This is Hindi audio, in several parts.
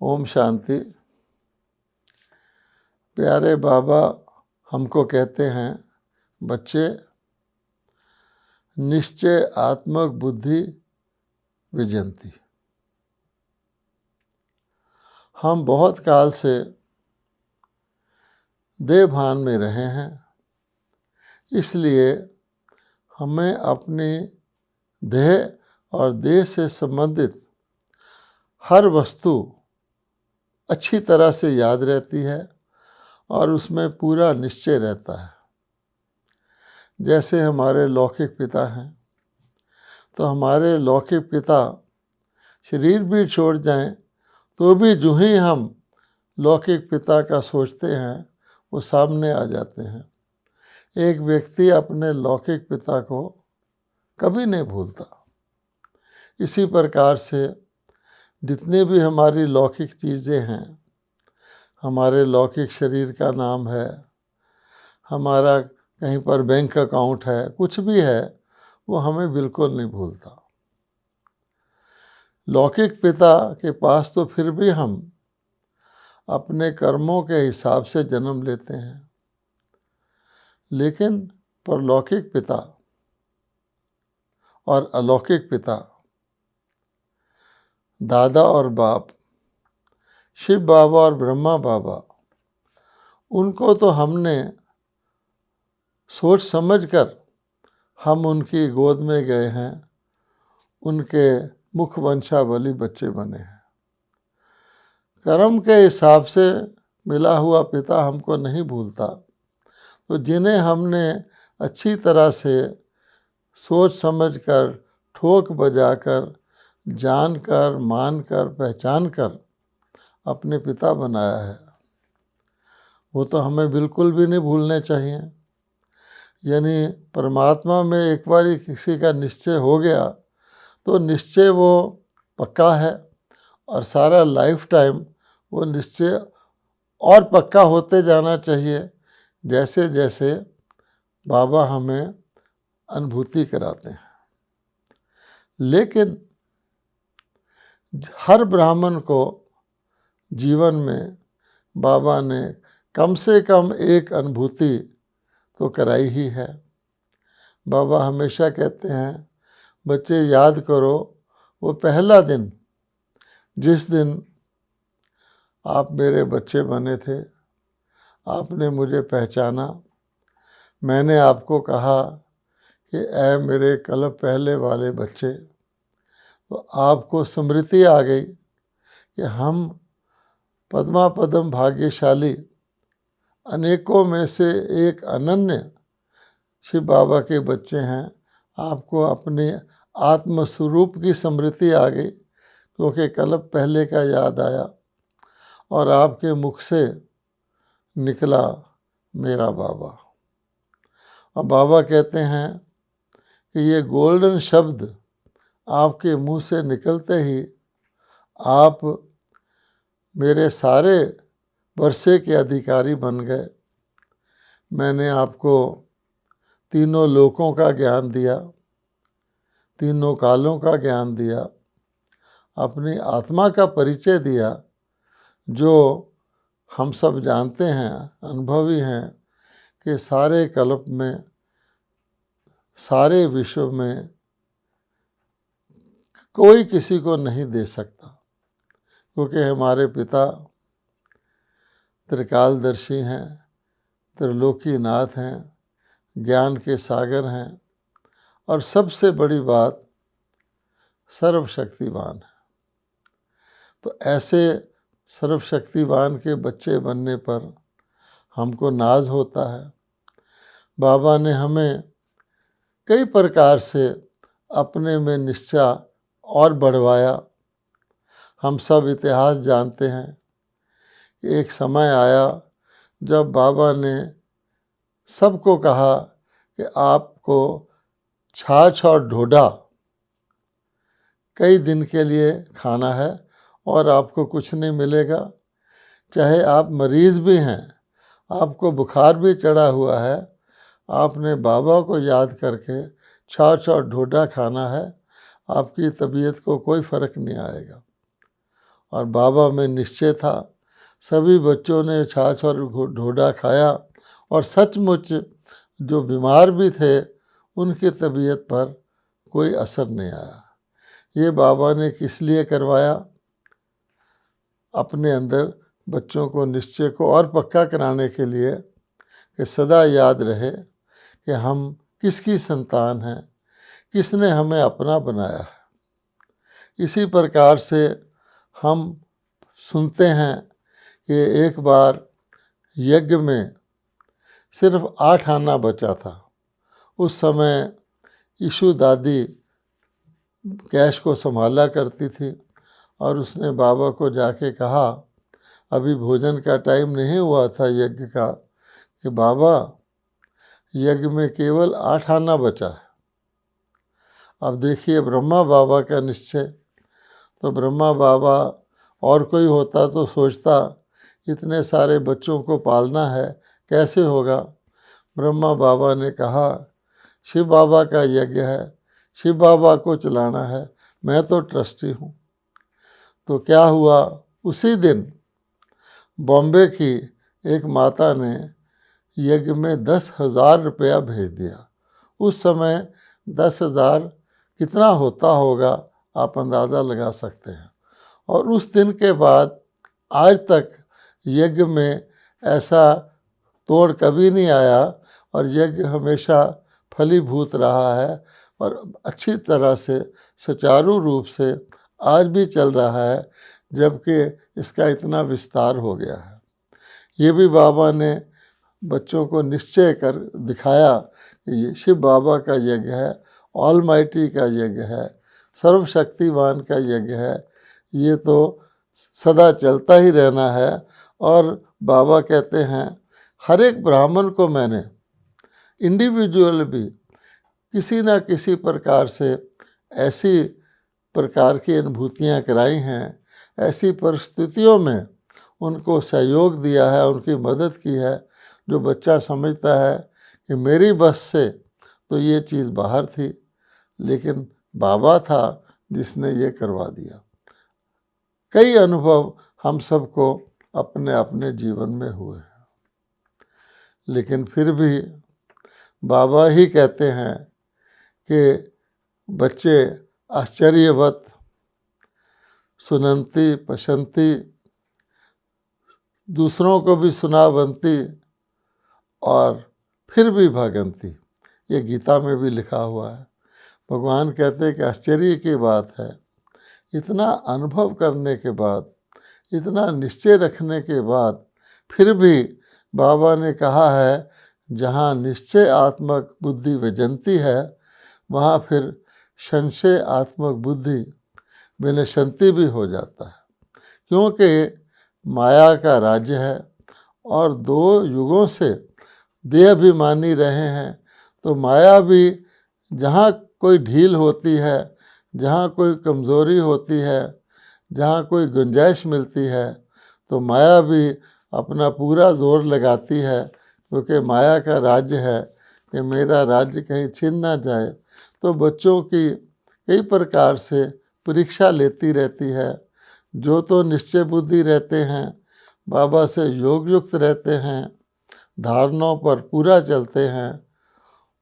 ओम शांति। प्यारे बाबा हमको कहते हैं, बच्चे, निश्चय आत्मक बुद्धि विजयंती। हम बहुत काल से देह भान में रहे हैं, इसलिए हमें अपनी देह और देह से संबंधित हर वस्तु अच्छी तरह से याद रहती है और उसमें पूरा निश्चय रहता है। जैसे हमारे लौकिक पिता हैं, तो हमारे लौकिक पिता शरीर भी छोड़ जाएं तो भी जो ही हम लौकिक पिता का सोचते हैं वो सामने आ जाते हैं। एक व्यक्ति अपने लौकिक पिता को कभी नहीं भूलता। इसी प्रकार से जितनी भी हमारी लौकिक चीज़ें हैं, हमारे लौकिक शरीर का नाम है, हमारा कहीं पर बैंक अकाउंट है, कुछ भी है, वो हमें बिल्कुल नहीं भूलता। लौकिक पिता के पास तो फिर भी हम अपने कर्मों के हिसाब से जन्म लेते हैं, लेकिन परलौकिक पिता और अलौकिक पिता, दादा और बाप, शिव बाबा और ब्रह्मा बाबा, उनको तो हमने सोच समझकर हम उनकी गोद में गए हैं, उनके मुख वंशावली बच्चे बने हैं। कर्म के हिसाब से मिला हुआ पिता हमको नहीं भूलता, तो जिन्हें हमने अच्छी तरह से सोच समझकर, ठोक बजाकर, जानकर, मानकर, पहचानकर अपने पिता बनाया है, वो तो हमें बिल्कुल भी नहीं भूलने चाहिए। यानी परमात्मा में एक बार किसी का निश्चय हो गया तो निश्चय वो पक्का है और सारा लाइफ टाइम वो निश्चय और पक्का होते जाना चाहिए, जैसे जैसे बाबा हमें अनुभूति कराते हैं। लेकिन हर ब्राह्मण को जीवन में बाबा ने कम से कम एक अनुभूति तो कराई ही है। बाबा हमेशा कहते हैं, बच्चे याद करो वो पहला दिन जिस दिन आप मेरे बच्चे बने थे, आपने मुझे पहचाना, मैंने आपको कहा कि ऐ मेरे कल पहले वाले बच्चे, तो आपको स्मृति आ गई कि हम पद्मा पद्म भाग्यशाली अनेकों में से एक अनन्य शिव बाबा के बच्चे हैं। आपको अपने आत्मस्वरूप की स्मृति आ गई, क्योंकि कल पहले का याद आया और आपके मुख से निकला मेरा बाबा। और बाबा कहते हैं कि ये गोल्डन शब्द आपके मुंह से निकलते ही आप मेरे सारे वर्षे के अधिकारी बन गए। मैंने आपको तीनों लोकों का ज्ञान दिया, तीनों कालों का ज्ञान दिया, अपनी आत्मा का परिचय दिया, जो हम सब जानते हैं, अनुभवी हैं कि सारे कल्प में, सारे विश्व में कोई किसी को नहीं दे सकता, क्योंकि हमारे पिता त्रिकालदर्शी हैं, त्रिलोकीनाथ हैं, ज्ञान के सागर हैं और सबसे बड़ी बात सर्वशक्तिवान है। तो ऐसे सर्वशक्तिवान के बच्चे बनने पर हमको नाज होता है। बाबा ने हमें कई प्रकार से अपने में निश्चय और बढ़वाया। हम सब इतिहास जानते हैं, एक समय आया जब बाबा ने सबको कहा कि आपको छाछ और ढोढा कई दिन के लिए खाना है और आपको कुछ नहीं मिलेगा। चाहे आप मरीज़ भी हैं, आपको बुखार भी चढ़ा हुआ है, आपने बाबा को याद करके छाछ और ढोढा खाना है, आपकी तबीयत को कोई फ़र्क नहीं आएगा। और बाबा में निश्चय था। सभी बच्चों ने छाछ और ढोढा खाया और सचमुच जो बीमार भी थे उनकी तबीयत पर कोई असर नहीं आया। ये बाबा ने किस लिए करवाया? अपने अंदर बच्चों को निश्चय को और पक्का कराने के लिए कि सदा याद रहे कि हम किसकी संतान हैं, किसने हमें अपना बनाया है। इसी प्रकार से हम सुनते हैं कि एक बार यज्ञ में सिर्फ 8 आना बचा था। उस समय ईशु दादी कैश को संभाला करती थी और उसने बाबा को जाके कहा, अभी भोजन का टाइम नहीं हुआ था यज्ञ का, कि बाबा यज्ञ में केवल 8 आना बचा है। अब देखिए ब्रह्मा बाबा का निश्चय। तो ब्रह्मा बाबा और कोई होता तो सोचता इतने सारे बच्चों को पालना है, कैसे होगा। ब्रह्मा बाबा ने कहा शिव बाबा का यज्ञ है, शिव बाबा को चलाना है, मैं तो ट्रस्टी हूँ। तो क्या हुआ, उसी दिन बॉम्बे की एक माता ने यज्ञ में 10,000 रुपया भेज दिया। उस समय 10,000 कितना होता होगा आप अंदाज़ा लगा सकते हैं। और उस दिन के बाद आज तक यज्ञ में ऐसा तोड़ कभी नहीं आया और यज्ञ हमेशा फलीभूत रहा है और अच्छी तरह से सुचारू रूप से आज भी चल रहा है, जबकि इसका इतना विस्तार हो गया है। ये भी बाबा ने बच्चों को निश्चय कर दिखाया कि ये शिव बाबा का यज्ञ है, ऑलमाइटी का यज्ञ है, सर्वशक्तिवान का यज्ञ है, ये तो सदा चलता ही रहना है। और बाबा कहते हैं हर एक ब्राह्मण को मैंने इंडिविजुअल भी किसी न किसी प्रकार से ऐसी प्रकार की अनुभूतियाँ कराई हैं, ऐसी परिस्थितियों में उनको सहयोग दिया है, उनकी मदद की है, जो बच्चा समझता है कि मेरी बस से तो ये चीज़ बाहर थी, लेकिन बाबा था जिसने ये करवा दिया। कई अनुभव हम सबको अपने अपने जीवन में हुए हैं, लेकिन फिर भी बाबा ही कहते हैं कि बच्चे आश्चर्यवत सुनंती पशंती, दूसरों को भी सुनावंती और फिर भी भागंती। ये गीता में भी लिखा हुआ है। भगवान कहते हैं कि आश्चर्य की बात है, इतना अनुभव करने के बाद, इतना निश्चय रखने के बाद फिर भी बाबा ने कहा है जहाँ निश्चय आत्मक बुद्धि विजंती है, वहाँ फिर संशय आत्मक बुद्धि विनशंति भी हो जाता है। क्योंकि माया का राज्य है और 2 युगों से देहाभिमानी रहे हैं, तो माया भी जहाँ कोई ढील होती है, जहाँ कोई कमज़ोरी होती है, जहाँ कोई गुंजाइश मिलती है, तो माया भी अपना पूरा जोर लगाती है, क्योंकि माया का राज्य है कि मेरा राज्य कहीं छिन ना जाए। तो बच्चों की कई प्रकार से परीक्षा लेती रहती है। जो तो निश्चय बुद्धि रहते हैं, बाबा से योग युक्त रहते हैं, धारणाओं पर पूरा चलते हैं,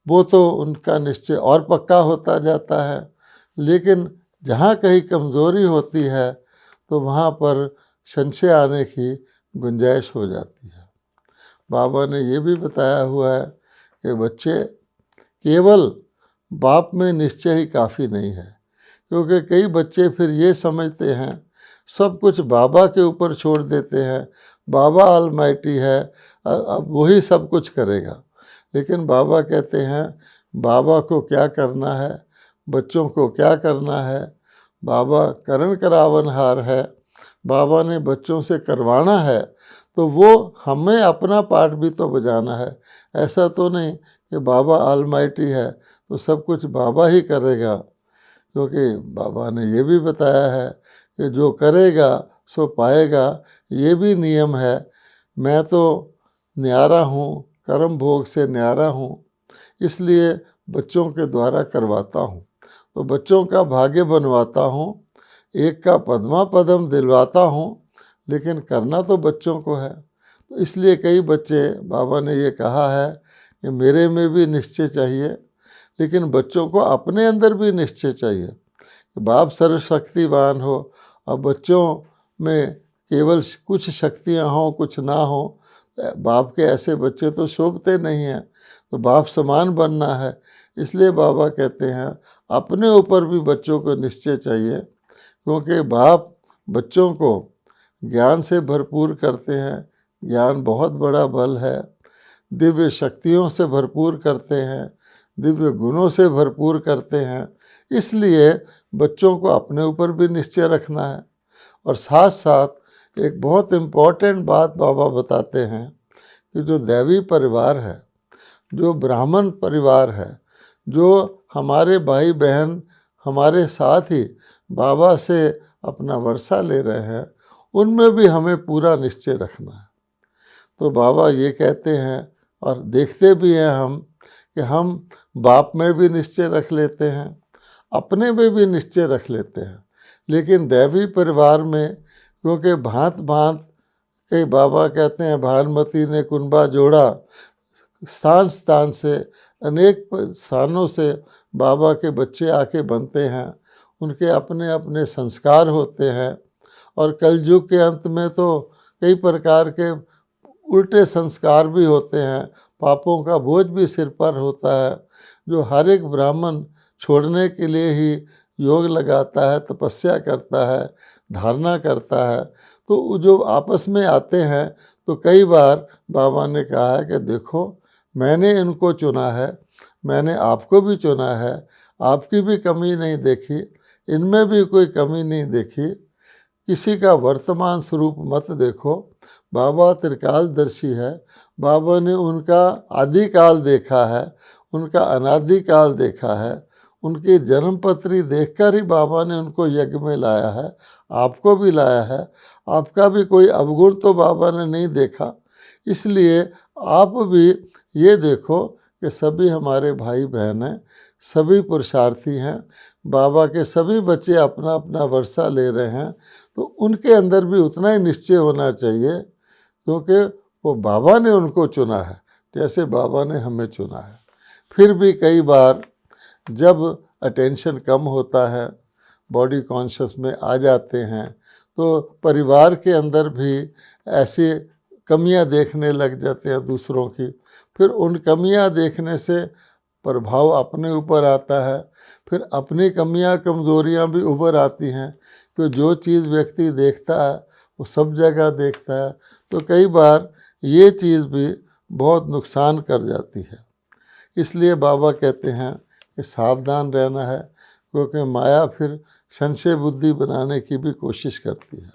वो तो उनका निश्चय और पक्का होता जाता है। लेकिन जहाँ कहीं कमज़ोरी होती है तो वहाँ पर संशय आने की गुंजाइश हो जाती है। बाबा ने ये भी बताया हुआ है कि बच्चे केवल बाप में निश्चय ही काफ़ी नहीं है, क्योंकि कई बच्चे फिर ये समझते हैं सब कुछ बाबा के ऊपर छोड़ देते हैं, बाबा ऑलमाइटी है, अब वही सब कुछ करेगा। लेकिन बाबा कहते हैं बाबा को क्या करना है, बच्चों को क्या करना है। बाबा करण करावनहार है, बाबा ने बच्चों से करवाना है, तो वो हमें अपना पार्ट भी तो बजाना है। ऐसा तो नहीं कि बाबा ऑलमाइटी है तो सब कुछ बाबा ही करेगा, क्योंकि बाबा ने ये भी बताया है कि जो करेगा सो पाएगा, ये भी नियम है। मैं तो न्यारा हूँ, कर्म भोग से न्यारा हूँ, इसलिए बच्चों के द्वारा करवाता हूँ, तो बच्चों का भाग्य बनवाता हूँ। एक का पद्मा पदम दिलवाता हूँ, लेकिन करना तो बच्चों को है। तो इसलिए कई बच्चे, बाबा ने ये कहा है कि मेरे में भी निश्चय चाहिए, लेकिन बच्चों को अपने अंदर भी निश्चय चाहिए कि बाप सर्वशक्तिवान हो और बच्चों में केवल कुछ शक्तियाँ हों कुछ ना हो। बाप के ऐसे बच्चे तो शोभते नहीं हैं, तो बाप समान बनना है। इसलिए बाबा कहते हैं अपने ऊपर भी बच्चों को निश्चय चाहिए, क्योंकि बाप बच्चों को ज्ञान से भरपूर करते हैं। ज्ञान बहुत बड़ा बल है। दिव्य शक्तियों से भरपूर करते हैं, दिव्य गुणों से भरपूर करते हैं। इसलिए बच्चों को अपने ऊपर भी निश्चय रखना है। और साथ साथ एक बहुत इम्पोर्टेंट बात बाबा बताते हैं कि जो दैवी परिवार है, जो ब्राह्मण परिवार है, जो हमारे भाई बहन हमारे साथ ही बाबा से अपना वर्षा ले रहे हैं, उनमें भी हमें पूरा निश्चय रखना है। तो बाबा ये कहते हैं, और देखते भी हैं हम, कि हम बाप में भी निश्चय रख लेते हैं, अपने में भी निश्चय रख लेते हैं, लेकिन दैवी परिवार में क्योंकि भांत भांत के, बाबा कहते हैं भानुमति ने कुंबा जोड़ा, स्थान स्थान से अनेक स्थानों से बाबा के बच्चे आके बनते हैं। उनके अपने अपने संस्कार होते हैं, और कलयुग के अंत में तो कई प्रकार के उल्टे संस्कार भी होते हैं। पापों का बोझ भी सिर पर होता है, जो हर एक ब्राह्मण छोड़ने के लिए ही योग लगाता है, तपस्या करता है, धारणा करता है। तो जो आपस में आते हैं, तो कई बार बाबा ने कहा है कि देखो मैंने इनको चुना है, मैंने आपको भी चुना है, आपकी भी कमी नहीं देखी, इनमें भी कोई कमी नहीं देखी। किसी का वर्तमान स्वरूप मत देखो। बाबा त्रिकालदर्शी है। बाबा ने उनका आदिकाल देखा है, उनका अनादिकाल देखा है। उनकी जन्मपत्री देखकर ही बाबा ने उनको यज्ञ में लाया है, आपको भी लाया है। आपका भी कोई अवगुण तो बाबा ने नहीं देखा। इसलिए आप भी ये देखो कि सभी हमारे भाई बहन हैं, सभी पुरुषार्थी हैं। बाबा के सभी बच्चे अपना अपना वर्षा ले रहे हैं, तो उनके अंदर भी उतना ही निश्चय होना चाहिए, क्योंकि वो बाबा ने उनको चुना है, जैसे बाबा ने हमें चुना है। फिर भी कई बार जब अटेंशन कम होता है, बॉडी कॉन्शियस में आ जाते हैं, तो परिवार के अंदर भी ऐसी कमियां देखने लग जाते हैं दूसरों की। फिर उन कमियां देखने से प्रभाव अपने ऊपर आता है। फिर अपनी कमियां कमज़ोरियां भी उभर आती हैं, कि जो चीज़ व्यक्ति देखता है वो सब जगह देखता है। तो कई बार ये चीज़ भी बहुत नुकसान कर जाती है। इसलिए बाबा कहते हैं कि सावधान रहना है, क्योंकि माया फिर संशय बुद्धि बनाने की भी कोशिश करती है।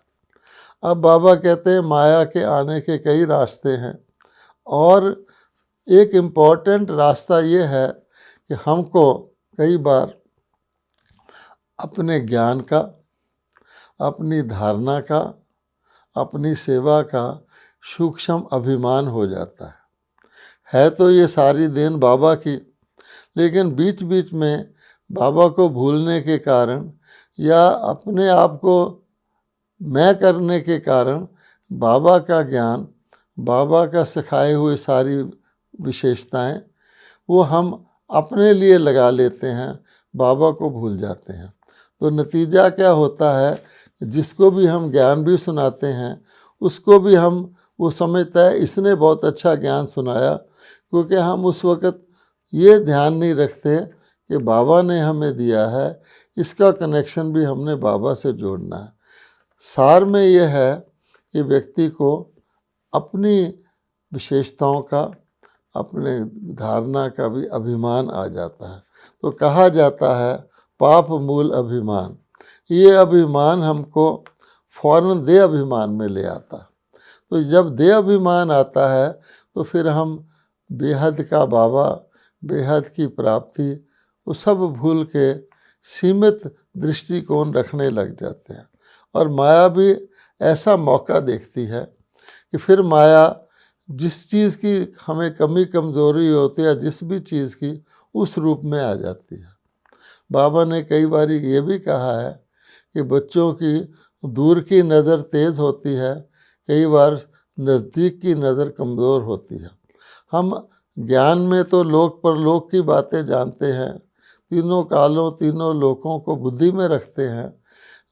अब बाबा कहते हैं माया के आने के कई रास्ते हैं, और एक इम्पॉर्टेंट रास्ता ये है कि हमको कई बार अपने ज्ञान का, अपनी धारणा का, अपनी सेवा का सूक्ष्म अभिमान हो जाता है तो ये सारी देन बाबा की, लेकिन बीच बीच में बाबा को भूलने के कारण या अपने आप को मैं करने के कारण बाबा का ज्ञान, बाबा का सिखाए हुए सारी विशेषताएं वो हम अपने लिए लगा लेते हैं, बाबा को भूल जाते हैं। तो नतीजा क्या होता है, जिसको भी हम ज्ञान भी सुनाते हैं उसको भी हम, वो समझता है इसने बहुत अच्छा ज्ञान सुनाया, क्योंकि हम उस वक़्त ये ध्यान नहीं रखते कि बाबा ने हमें दिया है, इसका कनेक्शन भी हमने बाबा से जोड़ना है। सार में यह है कि व्यक्ति को अपनी विशेषताओं का, अपने धारणा का भी अभिमान आ जाता है। तो कहा जाता है पाप मूल अभिमान। ये अभिमान हमको फौरन देह अभिमान में ले आता है। तो जब देह अभिमान आता है तो फिर हम बेहद का बाबा, बेहद की प्राप्ति, वो सब भूल के सीमित दृष्टिकोण रखने लग जाते हैं। और माया भी ऐसा मौका देखती है कि फिर माया जिस चीज़ की हमें कमी कमज़ोरी होती है, जिस भी चीज़ की, उस रूप में आ जाती है। बाबा ने कई बार ये भी कहा है कि बच्चों की दूर की नज़र तेज़ होती है, कई बार नज़दीक की नज़र कमज़ोर होती है। हम ज्ञान में तो लोक परलोक की बातें जानते हैं, तीनों कालों तीनों लोकों को बुद्धि में रखते हैं,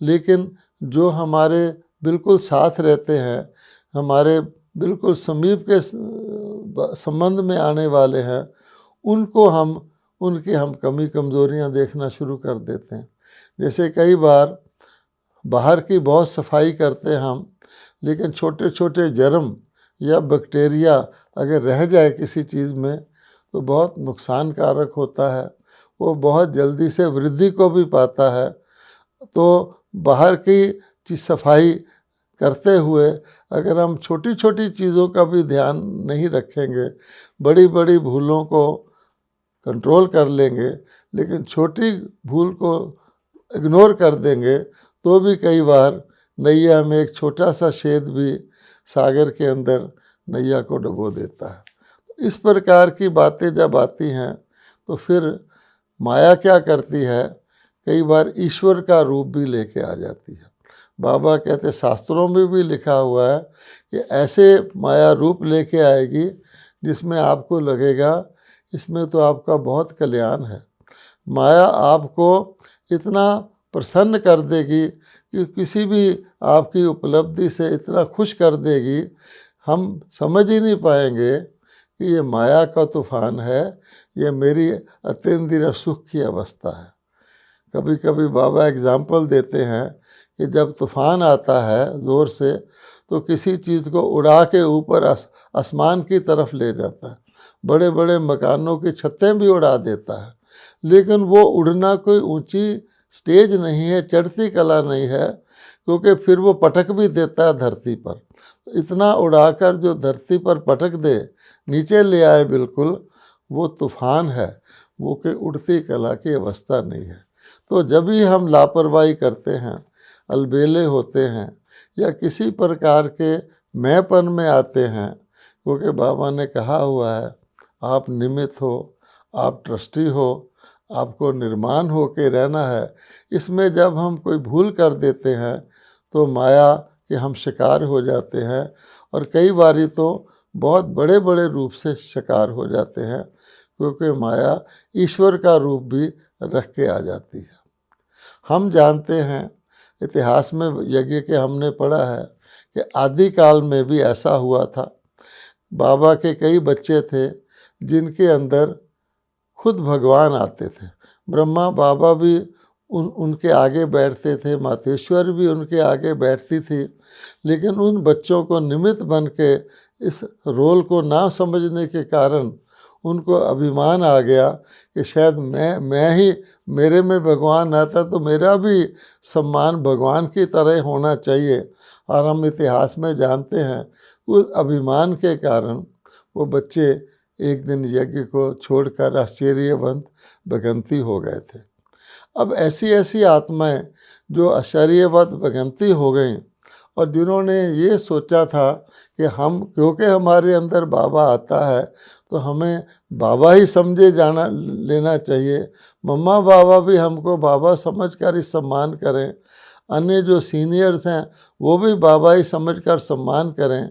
लेकिन जो हमारे बिल्कुल साथ रहते हैं, हमारे बिल्कुल समीप के संबंध में आने वाले हैं, उनकी हम कमी कमज़ोरियां देखना शुरू कर देते हैं। जैसे कई बार बाहर की बहुत सफाई करते हैं हम, लेकिन छोटे छोटे जर्म या बैक्टीरिया अगर रह जाए किसी चीज़ में तो बहुत नुकसानकारक होता है, वो बहुत जल्दी से वृद्धि को भी पाता है। तो बाहर की सफाई करते हुए अगर हम छोटी छोटी चीज़ों का भी ध्यान नहीं रखेंगे, बड़ी बड़ी भूलों को कंट्रोल कर लेंगे, लेकिन छोटी भूल को इग्नोर कर देंगे, तो भी कई बार नैया में एक छोटा सा छेद भी सागर के अंदर नैया को डुबो देता है। इस प्रकार की बातें जब आती हैं तो फिर माया क्या करती है, कई बार ईश्वर का रूप भी लेके आ जाती है। बाबा कहते शास्त्रों में भी लिखा हुआ है कि ऐसे माया रूप लेके आएगी जिसमें आपको लगेगा इसमें तो आपका बहुत कल्याण है। माया आपको इतना प्रसन्न कर देगी कि किसी भी आपकी उपलब्धि से इतना खुश कर देगी, हम समझ ही नहीं पाएंगे कि ये माया का तूफान है, ये मेरी अतीन्द्रिय सुख की अवस्था है। कभी कभी बाबा एग्जाम्पल देते हैं कि जब तूफान आता है ज़ोर से तो किसी चीज़ को उड़ा के ऊपर आसमान की तरफ ले जाता है, बड़े बड़े मकानों की छतें भी उड़ा देता है, लेकिन वो उड़ना कोई ऊंची स्टेज नहीं है, चढ़ती कला नहीं है, क्योंकि फिर वो पटक भी देता है धरती पर। इतना उड़ाकर जो धरती पर पटक दे, नीचे ले आए बिल्कुल, वो तूफान है, वो कि उड़ती कला की अवस्था नहीं है। तो जब भी हम लापरवाही करते हैं, अलबेले होते हैं या किसी प्रकार के मैंपन में आते हैं, क्योंकि बाबा ने कहा हुआ है आप निमित्त हो, आप ट्रस्टी हो, आपको निर्माण हो के रहना है। इसमें जब हम कोई भूल कर देते हैं तो माया के हम शिकार हो जाते हैं, और कई बारी तो बहुत बड़े बड़े रूप से शिकार हो जाते हैं, क्योंकि माया ईश्वर का रूप भी रख के आ जाती है। हम जानते हैं, इतिहास में यज्ञ के हमने पढ़ा है कि आदिकाल में भी ऐसा हुआ था। बाबा के कई बच्चे थे जिनके अंदर खुद भगवान आते थे। ब्रह्मा बाबा भी उनके आगे बैठते थे, मातेश्वर भी उनके आगे बैठती थी, लेकिन उन बच्चों को निमित्त बन के इस रोल को ना समझने के कारण उनको अभिमान आ गया कि शायद मैं ही, मेरे में भगवान आता तो मेरा भी सम्मान भगवान की तरह होना चाहिए। और हम इतिहास में जानते हैं उस अभिमान के कारण वो बच्चे एक दिन यज्ञ को छोड़कर आश्चर्यवंत भगंती हो गए थे। अब ऐसी ऐसी आत्माएं जो आश्चर्यवंत भगंती हो गईं और जिन्होंने ये सोचा था कि हम, क्योंकि हमारे अंदर बाबा आता है तो हमें बाबा ही समझे जाना लेना चाहिए, मम्मा बाबा भी हमको बाबा समझकर ही सम्मान करें, अन्य जो सीनियर्स हैं वो भी बाबा ही समझकर सम्मान करें।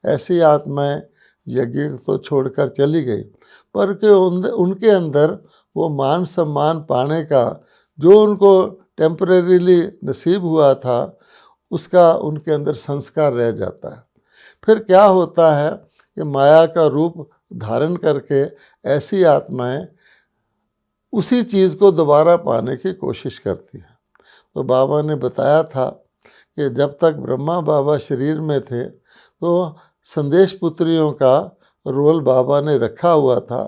ऐसी आत्माएं यज्ञ तो छोड़कर चली गई, पर के उनके अंदर वो मान सम्मान पाने का जो उनको टेम्परेरीली नसीब हुआ था, उसका उनके अंदर संस्कार रह जाता है। फिर क्या होता है कि माया का रूप धारण करके ऐसी आत्माएं उसी चीज़ को दोबारा पाने की कोशिश करती हैं। तो बाबा ने बताया था कि जब तक ब्रह्मा बाबा शरीर में थे तो संदेश पुत्रियों का रोल बाबा ने रखा हुआ था,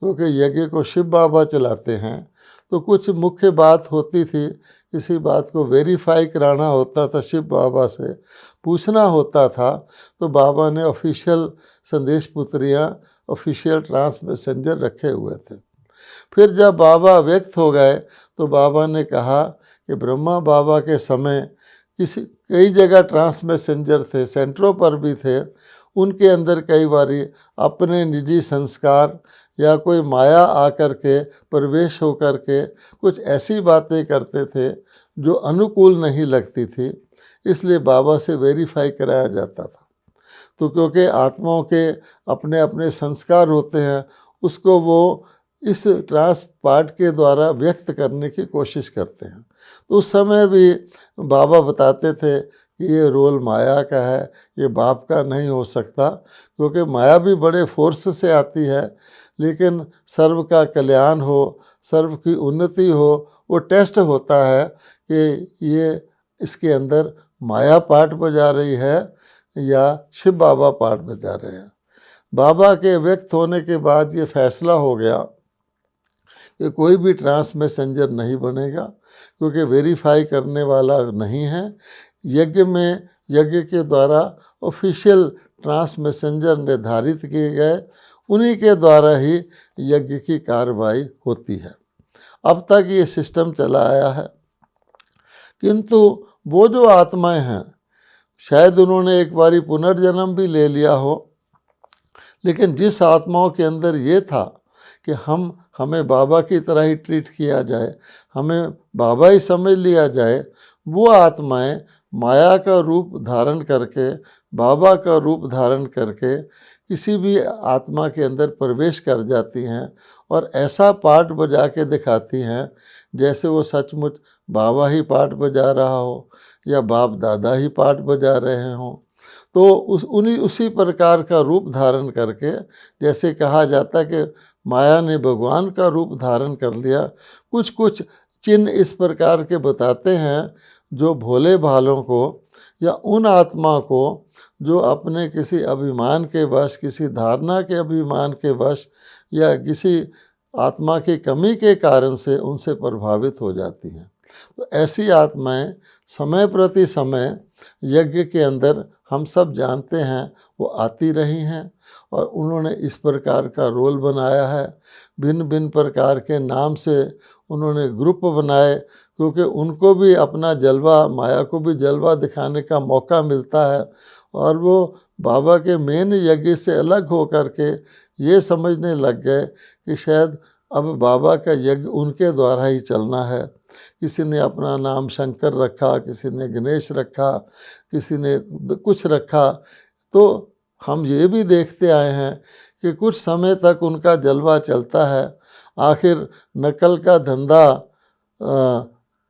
क्योंकि यज्ञ को शिव बाबा चलाते हैं, तो कुछ मुख्य बात होती थी, किसी बात को वेरीफाई कराना होता था, शिव बाबा से पूछना होता था, तो बाबा ने ऑफिशियल संदेश पुत्रियाँ, ऑफिशियल ट्रांस मैसेंजर रखे हुए थे। फिर जब बाबा व्यक्त हो गए तो बाबा ने कहा कि ब्रह्मा बाबा के समय कई जगह ट्रांस मैसेंजर थे, सेंटरों पर भी थे, उनके अंदर कई बारी अपने निजी संस्कार या कोई माया आकर के प्रवेश होकर के कुछ ऐसी बातें करते थे जो अनुकूल नहीं लगती थी, इसलिए बाबा से वेरीफाई कराया जाता था। तो क्योंकि आत्माओं के अपने अपने संस्कार होते हैं, उसको वो इस ट्रांस पार्ट के द्वारा व्यक्त करने की कोशिश करते हैं। तो उस समय भी बाबा बताते थे कि ये रोल माया का है, ये बाप का नहीं हो सकता, क्योंकि माया भी बड़े फोर्स से आती है, लेकिन सर्व का कल्याण हो, सर्व की उन्नति हो, वो टेस्ट होता है कि ये इसके अंदर माया पार्ट बजा रही है या शिव बाबा पार्ट बजा रहे हैं। बाबा के व्यक्त होने के बाद ये फैसला हो गया कि कोई भी ट्रांस मैसेंजर नहीं बनेगा, क्योंकि वेरीफाई करने वाला नहीं है। यज्ञ के द्वारा ऑफिशियल ट्रांस मैसेंजर निर्धारित किए गए, उन्हीं के द्वारा ही यज्ञ की कार्रवाई होती है। अब तक ये सिस्टम चला आया है। किंतु वो जो आत्माएं हैं, शायद उन्होंने एक बारी पुनर्जन्म भी ले लिया हो, लेकिन जिस आत्माओं के अंदर ये था कि हमें बाबा की तरह ही ट्रीट किया जाए, हमें बाबा ही समझ लिया जाए, वो आत्माएं माया का रूप धारण करके, बाबा का रूप धारण करके किसी भी आत्मा के अंदर प्रवेश कर जाती हैं और ऐसा पार्ट बजा के दिखाती हैं जैसे वो सचमुच बाबा ही पार्ट बजा रहा हो या बाप दादा ही पार्ट बजा रहे हों। तो उसी प्रकार का रूप धारण करके, जैसे कहा जाता है कि माया ने भगवान का रूप धारण कर लिया, कुछ चिन्ह इस प्रकार के बताते हैं जो भोले भालों को या उन आत्मा को जो अपने किसी अभिमान के वश, किसी धारणा के अभिमान के वश या किसी आत्मा की कमी के कारण से उनसे प्रभावित हो जाती हैं। तो ऐसी आत्माएं समय प्रति समय यज्ञ के अंदर, हम सब जानते हैं, वो आती रही हैं और उन्होंने इस प्रकार का रोल बनाया है। भिन्न भिन्न प्रकार के नाम से उन्होंने ग्रुप बनाए, क्योंकि उनको भी अपना जलवा, माया को भी जलवा दिखाने का मौका मिलता है और वो बाबा के मेन यज्ञ से अलग होकर के ये समझने लग गए कि शायद अब बाबा का यज्ञ उनके द्वारा ही चलना है। किसी ने अपना नाम शंकर रखा, किसी ने गणेश रखा, किसी ने कुछ रखा। तो हम ये भी देखते आए हैं कि कुछ समय तक उनका जलवा चलता है। आखिर नकल का धंधा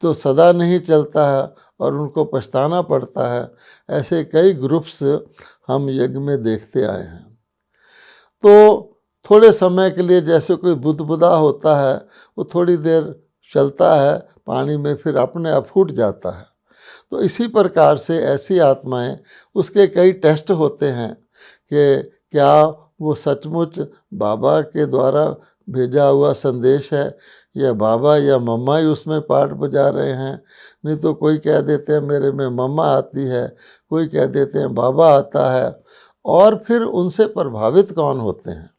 तो सदा नहीं चलता है और उनको पछताना पड़ता है। ऐसे कई ग्रुप्स हम यज्ञ में देखते आए हैं। तो थोड़े समय के लिए जैसे कोई बुदबुदा होता है, वो थोड़ी देर चलता है पानी में, फिर अपने आप फूट जाता है। तो इसी प्रकार से ऐसी आत्माएं, उसके कई टेस्ट होते हैं कि क्या वो सचमुच बाबा के द्वारा भेजा हुआ संदेश है या बाबा या मम्मा ही उसमें पार्ट बजा रहे हैं। नहीं तो कोई कह देते हैं मेरे में मम्मा आती है, कोई कह देते हैं बाबा आता है। और फिर उनसे प्रभावित कौन होते हैं?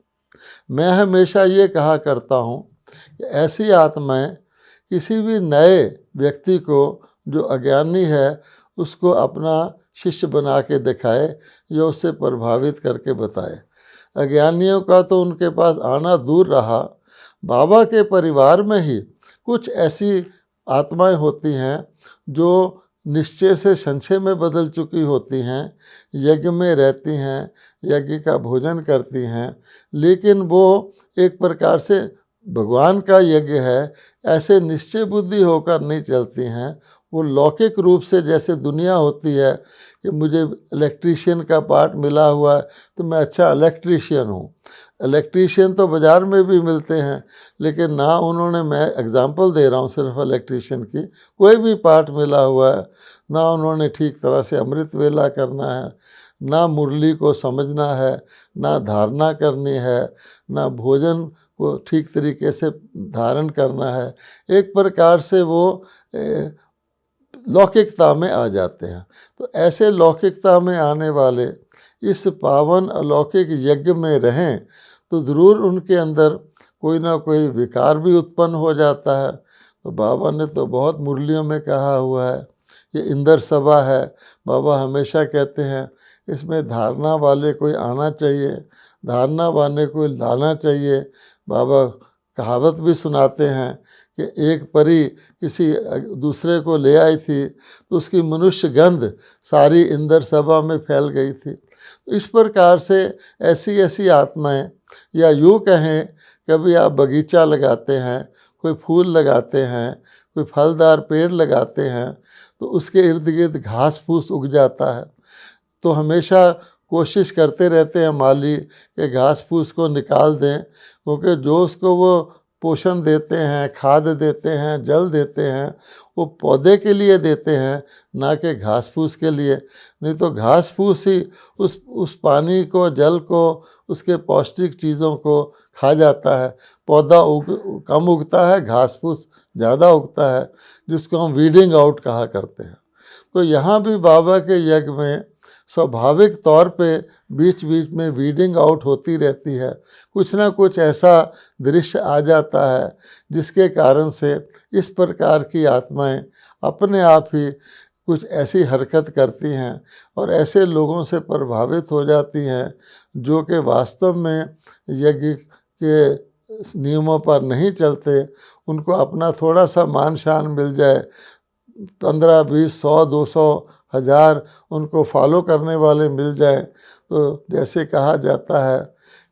मैं हमेशा ये कहा करता हूँ कि ऐसी आत्माएं किसी भी नए व्यक्ति को जो अज्ञानी है उसको अपना शिष्य बना के दिखाए या उससे प्रभावित करके बताए। अज्ञानियों का तो उनके पास आना दूर रहा, बाबा के परिवार में ही कुछ ऐसी आत्माएं होती हैं जो निश्चय से संशय में बदल चुकी होती हैं, यज्ञ में रहती हैं, यज्ञ का भोजन करती हैं, लेकिन वो एक प्रकार से भगवान का यज्ञ है ऐसे निश्चय बुद्धि होकर नहीं चलती हैं। वो लौकिक रूप से, जैसे दुनिया होती है कि मुझे इलेक्ट्रीशियन का पार्ट मिला हुआ है तो मैं अच्छा इलेक्ट्रीशियन हूँ। इलेक्ट्रीशियन तो बाज़ार में भी मिलते हैं, लेकिन ना उन्होंने, मैं एग्जांपल दे रहा हूँ सिर्फ इलेक्ट्रीशियन की, कोई भी पार्ट मिला हुआ है, ना उन्होंने ठीक तरह से अमृत वेला करना है, ना मुरली को समझना है, ना धारणा करनी है, ना भोजन को ठीक तरीके से धारण करना है। एक प्रकार से वो लौकिकता में आ जाते हैं। तो ऐसे लौकिकता में आने वाले इस पावन अलौकिक यज्ञ में रहें तो ज़रूर उनके अंदर कोई ना कोई विकार भी उत्पन्न हो जाता है। तो बाबा ने तो बहुत मुरलियों में कहा हुआ है, ये इंद्र सभा है, बाबा हमेशा कहते हैं इसमें धारणा वाले कोई आना चाहिए, धारणा वाले कोई लाना चाहिए। बाबा कहावत भी सुनाते हैं कि एक परी किसी दूसरे को ले आई थी तो उसकी मनुष्य गंध सारी इंद्र सभा में फैल गई थी। तो इस प्रकार से ऐसी ऐसी आत्माएं, या यूँ कहें कभी आप बगीचा लगाते हैं, कोई फूल लगाते हैं, कोई फलदार पेड़ लगाते हैं, तो उसके इर्द गिर्द घास फूस उग जाता है। तो हमेशा कोशिश करते रहते हैं माली कि घास फूस को निकाल दें, क्योंकि जो उसको वो पोषण देते हैं, खाद देते हैं, जल देते हैं, वो पौधे के लिए देते हैं, ना कि घास फूस के लिए। नहीं तो घास फूस ही उस पानी को, जल को, उसके पौष्टिक चीज़ों को खा जाता है। पौधा कम उगता है, घास फूस ज़्यादा उगता है, जिसको हम वीडिंग आउट कहा करते हैं। तो यहाँ भी बाबा के यज्ञ में स्वाभाविक तौर पे बीच बीच में वीडिंग आउट होती रहती है। कुछ ना कुछ ऐसा दृश्य आ जाता है जिसके कारण से इस प्रकार की आत्माएं अपने आप ही कुछ ऐसी हरकत करती हैं और ऐसे लोगों से प्रभावित हो जाती हैं जो कि वास्तव में यज्ञ के नियमों पर नहीं चलते। उनको अपना थोड़ा सा मान शान मिल जाए, 15, 20, 100, 200, 1000 उनको फॉलो करने वाले मिल जाएं, तो जैसे कहा जाता है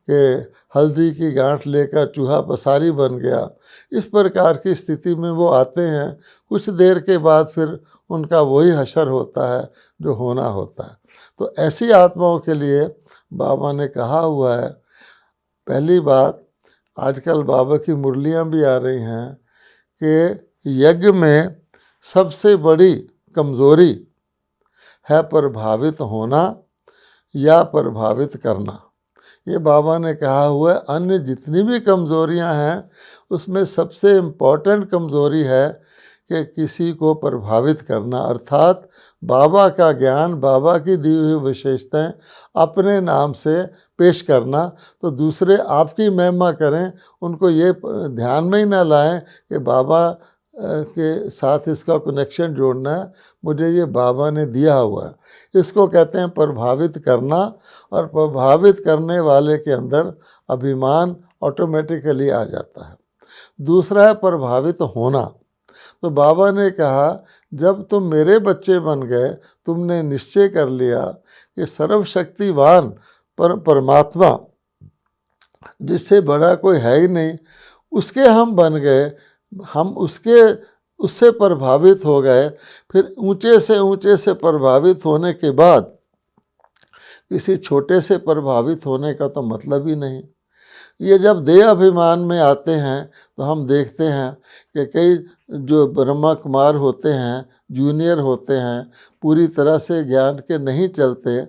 कि हल्दी की गांठ लेकर चूहा पसारी बन गया, इस प्रकार की स्थिति में वो आते हैं। कुछ देर के बाद फिर उनका वही हशर होता है जो होना होता है। तो ऐसी आत्माओं के लिए बाबा ने कहा हुआ है, पहली बात, आजकल बाबा की मुरलियाँ भी आ रही हैं कि यज्ञ में सबसे बड़ी कमज़ोरी है प्रभावित होना या प्रभावित करना। ये बाबा ने कहा हुआ है, अन्य जितनी भी कमज़ोरियां हैं उसमें सबसे इम्पोर्टेंट कमज़ोरी है कि किसी को प्रभावित करना, अर्थात बाबा का ज्ञान, बाबा की दी हुई विशेषताएं अपने नाम से पेश करना। तो दूसरे आपकी महिमा करें, उनको ये ध्यान में ही ना लाएं कि बाबा के साथ इसका कनेक्शन जोड़ना है, मुझे ये बाबा ने दिया हुआ है। इसको कहते हैं प्रभावित करना, और प्रभावित करने वाले के अंदर अभिमान ऑटोमेटिकली आ जाता है। दूसरा है प्रभावित होना। तो बाबा ने कहा, जब तुम मेरे बच्चे बन गए, तुमने निश्चय कर लिया कि सर्वशक्तिवान परमात्मा, जिससे बड़ा कोई है ही नहीं, उसके हम बन गए, हम उससे प्रभावित हो गए। फिर ऊंचे से प्रभावित होने के बाद किसी छोटे से प्रभावित होने का तो मतलब ही नहीं। ये जब देह अभिमान में आते हैं तो हम देखते हैं कि कई जो ब्रह्मा कुमार होते हैं, जूनियर होते हैं, पूरी तरह से ज्ञान के नहीं चलते,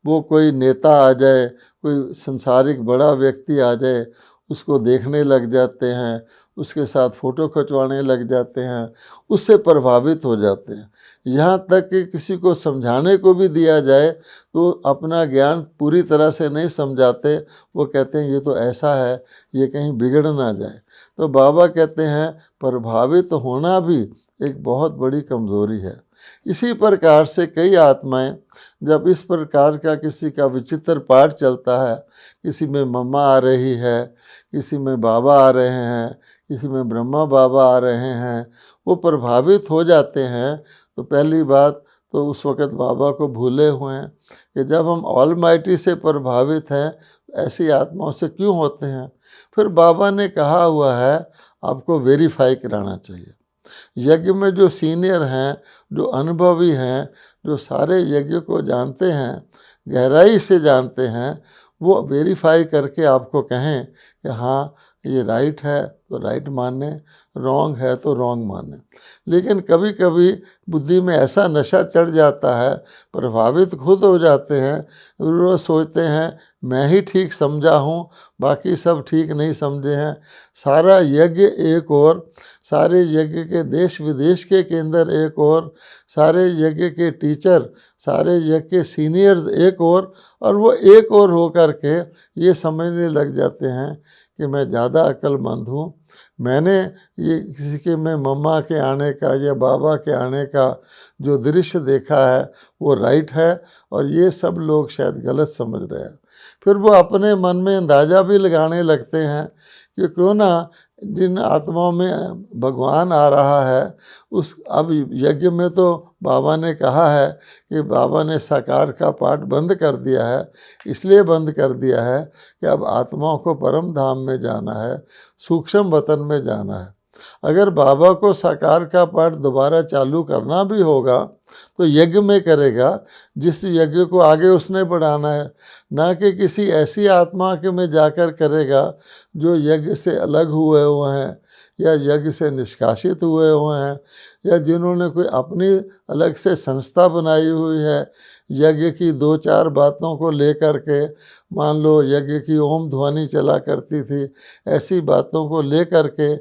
वो कोई नेता आ जाए, कोई संसारिक बड़ा व्यक्ति आ जाए, उसको देखने लग जाते हैं, उसके साथ फ़ोटो खिंचवाने लग जाते हैं, उससे प्रभावित हो जाते हैं। यहाँ तक कि किसी को समझाने को भी दिया जाए तो अपना ज्ञान पूरी तरह से नहीं समझाते, वो कहते हैं ये तो ऐसा है, ये कहीं बिगड़ ना जाए। तो बाबा कहते हैं प्रभावित होना भी एक बहुत बड़ी कमज़ोरी है। इसी प्रकार से कई आत्माएं, जब इस प्रकार का किसी का विचित्र पाठ चलता है, किसी में मम्मा आ रही है, किसी में बाबा आ रहे हैं, किसी में ब्रह्मा बाबा आ रहे हैं, वो प्रभावित हो जाते हैं। तो पहली बात तो उस वक़्त बाबा को भूले हुए हैं कि जब हम ऑलमाइटी से प्रभावित हैं, ऐसी आत्माओं से क्यों होते हैं। फिर बाबा ने कहा हुआ है आपको वेरीफाई कराना चाहिए। यज्ञ में जो सीनियर हैं, जो अनुभवी हैं, जो सारे यज्ञ को जानते हैं, गहराई से जानते हैं, वो वेरीफाई करके आपको कहें कि हाँ ये राइट है तो राइट माने, रॉन्ग है तो रॉन्ग माने। लेकिन कभी कभी बुद्धि में ऐसा नशा चढ़ जाता है, प्रभावित खुद हो जाते हैं, वो सोचते हैं मैं ही ठीक समझा हूँ, बाकी सब ठीक नहीं समझे हैं। सारा यज्ञ एक और, सारे यज्ञ के देश विदेश के केंद्र एक और, सारे यज्ञ के टीचर, सारे यज्ञ के सीनियर्स एक और वो एक और हो कर के ये समझने लग जाते हैं कि मैं ज़्यादा अक्लमंद हूँ, मैंने ये किसी के में मम्मा के आने का या बाबा के आने का जो दृश्य देखा है वो राइट है और ये सब लोग शायद गलत समझ रहे हैं। फिर वो अपने मन में अंदाज़ा भी लगाने लगते हैं कि क्यों ना जिन आत्माओं में भगवान आ रहा है उस अब यज्ञ में तो बाबा ने कहा है कि बाबा ने साकार का पाठ बंद कर दिया है, इसलिए बंद कर दिया है कि अब आत्माओं को परम धाम में जाना है, सूक्ष्म वतन में जाना है। अगर बाबा को साकार का पाठ दोबारा चालू करना भी होगा तो यज्ञ में करेगा जिस यज्ञ को आगे उसने बढ़ाना है, ना कि किसी ऐसी आत्मा के में जाकर करेगा जो यज्ञ से अलग हुए हुए हैं या यज्ञ से निष्कासित हुए हुए हैं या जिन्होंने कोई अपनी अलग से संस्था बनाई हुई है यज्ञ की दो चार बातों को लेकर के। मान लो यज्ञ की ओम ध्वनि चला करती थी, ऐसी बातों को लेकर के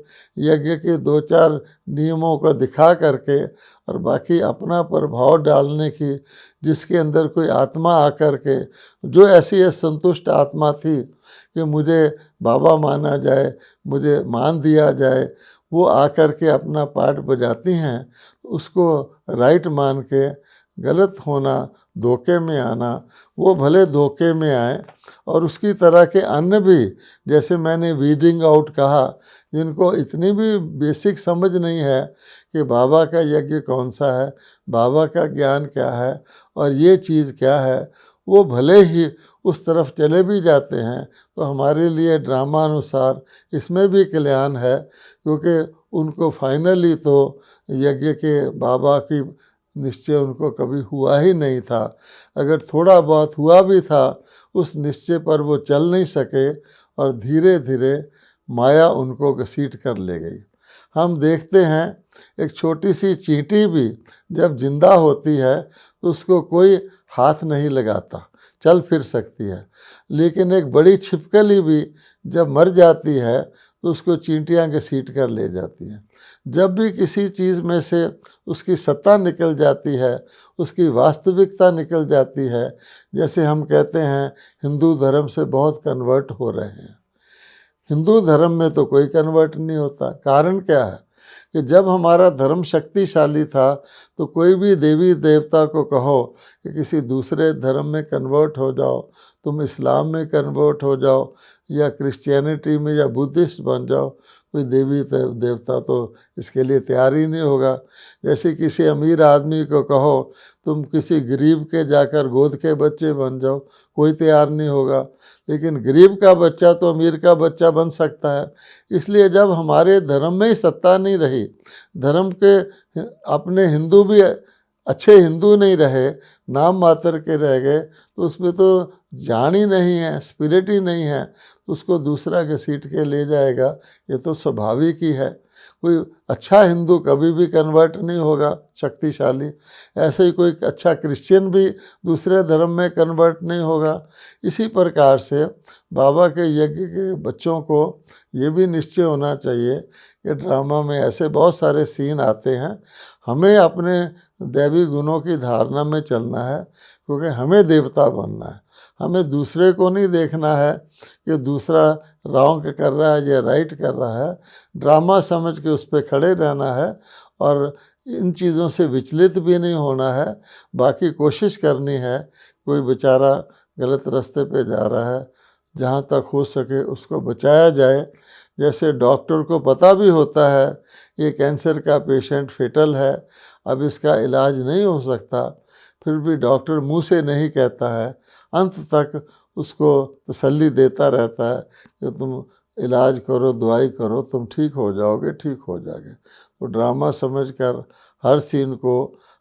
यज्ञ के दो चार नियमों को दिखा करके और बाकी अपना प्रभाव डालने की, जिसके अंदर कोई आत्मा आकर के जो ऐसी असंतुष्ट आत्मा थी कि मुझे बाबा माना जाए, मुझे मान दिया जाए, वो आकर के अपना पाठ बजाती हैं, उसको राइट मान के गलत होना, धोखे में आना, वो भले धोखे में आए और उसकी तरह के अन्य भी, जैसे मैंने वीडिंग आउट कहा, जिनको इतनी भी बेसिक समझ नहीं है कि बाबा का यज्ञ कौन सा है, बाबा का ज्ञान क्या है और ये चीज़ क्या है, वो भले ही उस तरफ चले भी जाते हैं तो हमारे लिए ड्रामा अनुसार इसमें भी कल्याण है, क्योंकि उनको फाइनली तो यज्ञ के बाबा की निश्चय उनको कभी हुआ ही नहीं था। अगर थोड़ा बहुत हुआ भी था उस निश्चय पर वो चल नहीं सके और धीरे धीरे माया उनको घसीट कर ले गई। हम देखते हैं एक छोटी सी चींटी भी जब जिंदा होती है तो उसको कोई हाथ नहीं लगाता, चल फिर सकती है, लेकिन एक बड़ी छिपकली भी जब मर जाती है तो उसको चींटियाँ घसीट कर ले जाती हैं। जब भी किसी चीज़ में से उसकी सत्ता निकल जाती है, उसकी वास्तविकता निकल जाती है, जैसे हम कहते हैं हिंदू धर्म से बहुत कन्वर्ट हो रहे हैं, हिंदू धर्म में तो कोई कन्वर्ट नहीं होता। कारण क्या है कि जब हमारा धर्म शक्तिशाली था तो कोई भी देवी देवता को कहो कि किसी दूसरे धर्म में कन्वर्ट हो जाओ, तुम इस्लाम में कन्वर्ट हो जाओ या क्रिश्चियनिटी में या बुद्धिस्ट बन जाओ, कोई देवी देवता तो इसके लिए तैयार ही नहीं होगा। जैसे किसी अमीर आदमी को कहो तुम किसी गरीब के जाकर गोद के बच्चे बन जाओ, कोई तैयार नहीं होगा। लेकिन गरीब का बच्चा तो अमीर का बच्चा बन सकता है। इसलिए जब हमारे धर्म में ही सत्ता नहीं रही, धर्म के अपने हिंदू भी अच्छे हिंदू नहीं रहे, नाम मात्र के रह गए, तो उसमें तो जान ही नहीं है, स्पिरिट ही नहीं है, तो उसको दूसरा घसीट के ले जाएगा। ये तो स्वाभाविक ही है। कोई अच्छा हिंदू कभी भी कन्वर्ट नहीं होगा शक्तिशाली, ऐसे ही कोई अच्छा क्रिश्चियन भी दूसरे धर्म में कन्वर्ट नहीं होगा। इसी प्रकार से बाबा के यज्ञ के बच्चों को ये भी निश्चय होना चाहिए कि ड्रामा में ऐसे बहुत सारे सीन आते हैं, हमें अपने दैवी गुणों की धारणा में चलना है, क्योंकि हमें देवता बनना है। हमें दूसरे को नहीं देखना है कि दूसरा रॉन्ग कर रहा है या राइट कर रहा है, ड्रामा समझ के उस पर खड़े रहना है और इन चीज़ों से विचलित भी नहीं होना है। बाकी कोशिश करनी है, कोई बेचारा गलत रास्ते पे जा रहा है, जहाँ तक हो सके उसको बचाया जाए। जैसे डॉक्टर को पता भी होता है ये कैंसर का पेशेंट फेटल है, अब इसका इलाज नहीं हो सकता, फिर भी डॉक्टर मुंह से नहीं कहता है, अंत तक उसको तसल्ली देता रहता है कि तुम इलाज करो, दवाई करो, तुम ठीक हो जाओगे, ठीक हो जाओगे। तो ड्रामा समझकर हर सीन को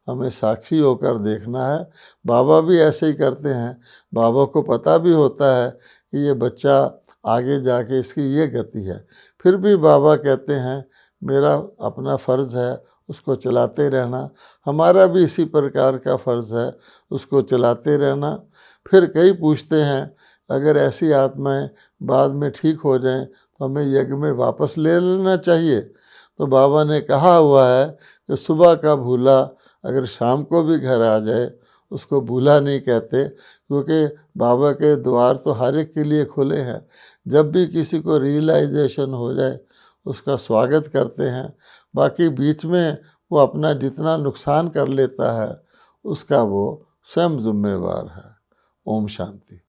हमें साक्षी होकर देखना है। बाबा भी ऐसे ही करते हैं। बाबा को पता भी होता है कि ये बच्चा आगे जाके इसकी ये गति है, फिर भी बाबा कहते हैं मेरा अपना फ़र्ज़ है उसको चलाते रहना। हमारा भी इसी प्रकार का फ़र्ज़ है उसको चलाते रहना। फिर कई पूछते हैं अगर ऐसी आत्माएं बाद में ठीक हो जाएं तो हमें यज्ञ में वापस ले लेना चाहिए। तो बाबा ने कहा हुआ है कि सुबह का भूला अगर शाम को भी घर आ जाए उसको भूला नहीं कहते, क्योंकि बाबा के द्वार तो हर एक के लिए खुले हैं। जब भी किसी को रियलाइजेशन हो जाए उसका स्वागत करते हैं। बाकी बीच में वो अपना जितना नुकसान कर लेता है उसका वो स्वयं जिम्मेवार है। ओम शांति।